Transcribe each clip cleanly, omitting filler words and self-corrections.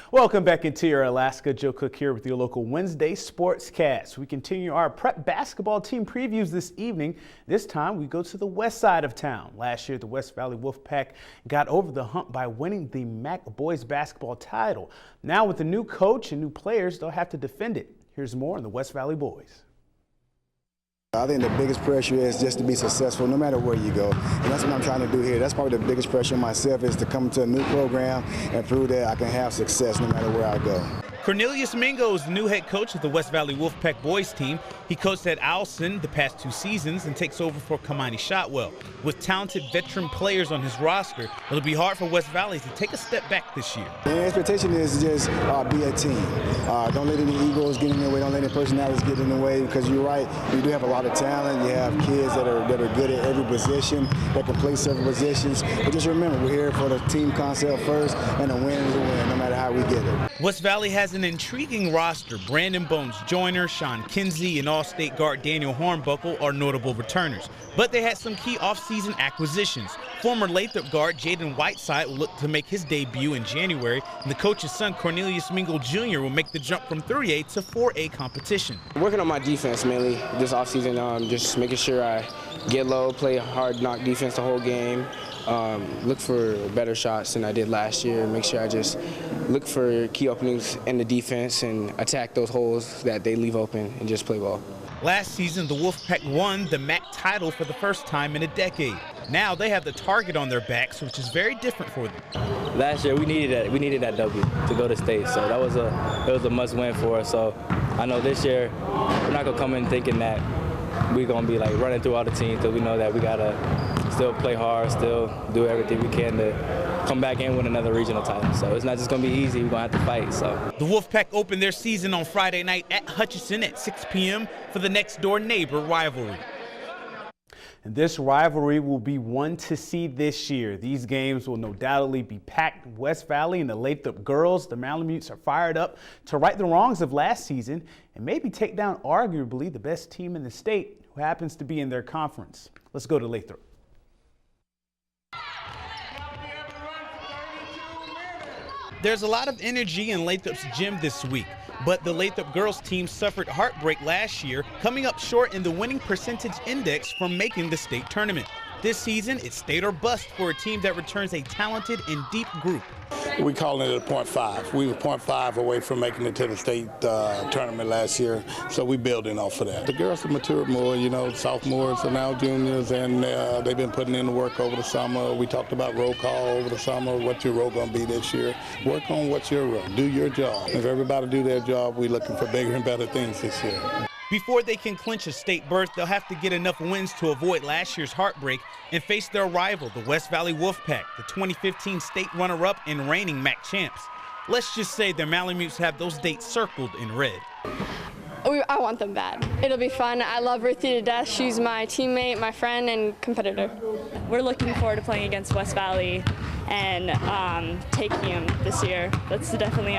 Welcome back into your Alaska. Joe Cook here with your local Wednesday Sportscast. We continue our prep basketball team previews this evening. This time we go to the west side of town. Last year, the West Valley Wolfpack got over the hump by winning the MAC boys basketball title. Now with the new coach and new players, they'll have to defend it. Here's more on the West Valley boys. I think the biggest pressure is just to be successful no matter where you go. And that's what I'm trying to do here. That's probably the biggest pressure on myself, is to come to a new program and prove that I can have success no matter where I go. Cornelius Mingo is the new head coach of the West Valley Wolfpack boys team. He coached at Owlson the past 2 seasons and takes over for Kamani Shotwell. With talented veteran players on his roster, it'll be hard for West Valley to take a step back this year. The expectation is just be a team. Don't let any egos get in the way. Don't let any personalities get in the way, because you're right, you do have a lot of talent. You have kids that are good at every position, that can play several positions. But just remember, we're here for the team concept first, and a win is a win, no matter how we get it. West Valley has an intriguing roster. Brandon Bones-Joyner, Sean Kinsey, and All-State guard Daniel Hornbuckle are notable returners. But they had some key offseason acquisitions. Former Lathrop guard Jaden Whiteside will look to make his debut in January, and the coach's son Cornelius Mingo Jr. will make the jump from 3A to 4A competition. Working on my defense mainly this offseason, just making sure I get low, play hard knock defense the whole game, look for better shots than I did last year, make sure I just look for key openings in the defense and attack those holes that they leave open and just play ball. Last season, the Wolfpack won the MAC title for the first time in a decade. Now they have the target on their backs, which is very different for them. Last year we needed that W to go to state, so it was a must-win for us. So I know this year we're not gonna come in thinking that we're gonna be like running through all the teams, because we know that we gotta still play hard, still do everything we can to come back and win another regional title. So it's not just gonna be easy, we're gonna have to fight. So the Wolfpack opened their season on Friday night at Hutchinson at 6 p.m. for the next door neighbor rivalry. And this rivalry will be one to see this year. These games will no doubtly be packed. West Valley and the Lathrop girls, the Malamutes, are fired up to right the wrongs of last season and maybe take down arguably the best team in the state, who happens to be in their conference. Let's go to Lathrop. There's a lot of energy in Lathrop's gym this week, but the Lathrop girls team suffered heartbreak last year, coming up short in the winning percentage index from making the state tournament. This season, it's state or bust for a team that returns a talented and deep group. We calling it a .5. We were .5 away from making it to the state tournament last year, so we building off of that. The girls have matured more, sophomores are now juniors, and they've been putting in the work over the summer. We talked about roll call over the summer, what your role gonna be this year. Work on what's your role, do your job. If everybody do their job, we're looking for bigger and better things this year. Before they can clinch a state berth, they'll have to get enough wins to avoid last year's heartbreak and face their rival, the West Valley Wolfpack, the 2015 state runner-up and reigning MAC champs. Let's just say their Malamutes have those dates circled in red. I want them bad. It'll be fun. I love Ruthie to death. She's my teammate, my friend, and competitor. We're looking forward to playing against West Valley and taking them this year. That's definitely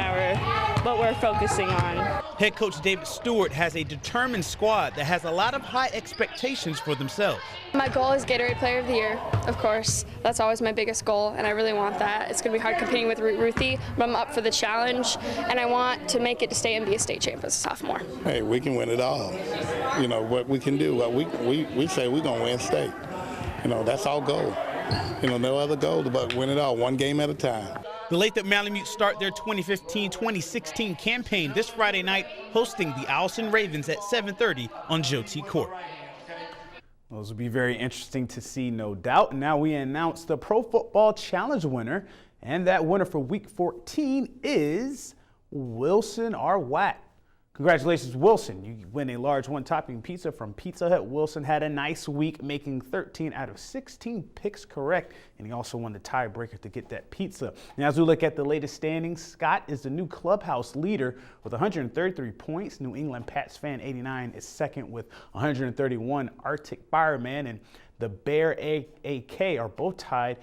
what we're focusing on. Head coach David Stewart has a determined squad that has a lot of high expectations for themselves. My goal is Gatorade Player of the Year, of course. That's always my biggest goal, and I really want that. It's going to be hard competing with Ruthie, but I'm up for the challenge, and I want to make it to state and be a state champ as a sophomore. Hey, we can win it all. What we can do, we say we're going to win state. That's our goal. No other goal but win it all, one game at a time. The Lathrop Malamutes start their 2015-2016 campaign this Friday night, hosting the Owlson Ravens at 7:30 on Joe T. Court. Those will be very interesting to see, no doubt. Now we announce the Pro Football Challenge winner, and that winner for Week 14 is Wilson R. Watt. Congratulations, Wilson. You win a large one-topping pizza from Pizza Hut. Wilson had a nice week, making 13 out of 16 picks correct, and he also won the tiebreaker to get that pizza. Now, as we look at the latest standings, Scott is the new clubhouse leader with 133 points. New England Pats fan 89 is second with 131. Arctic Fireman and the Bear AK are both tied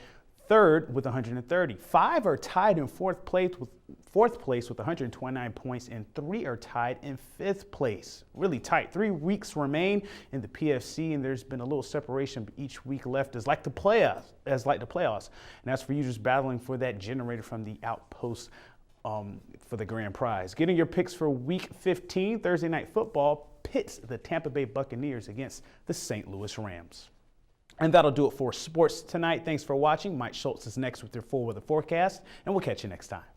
third with 130. 5 are tied in fourth place with 129 points, and 3 are tied in 5th place. Really tight. 3 weeks remain in the PFC, and there's been a little separation each week left as like the playoffs. And as for you just battling for that generator from the Outpost for the grand prize. Getting your picks for Week 15, Thursday Night Football pits the Tampa Bay Buccaneers against the St. Louis Rams. And that'll do it for sports tonight. Thanks for watching. Mike Schultz is next with your full weather forecast, and we'll catch you next time.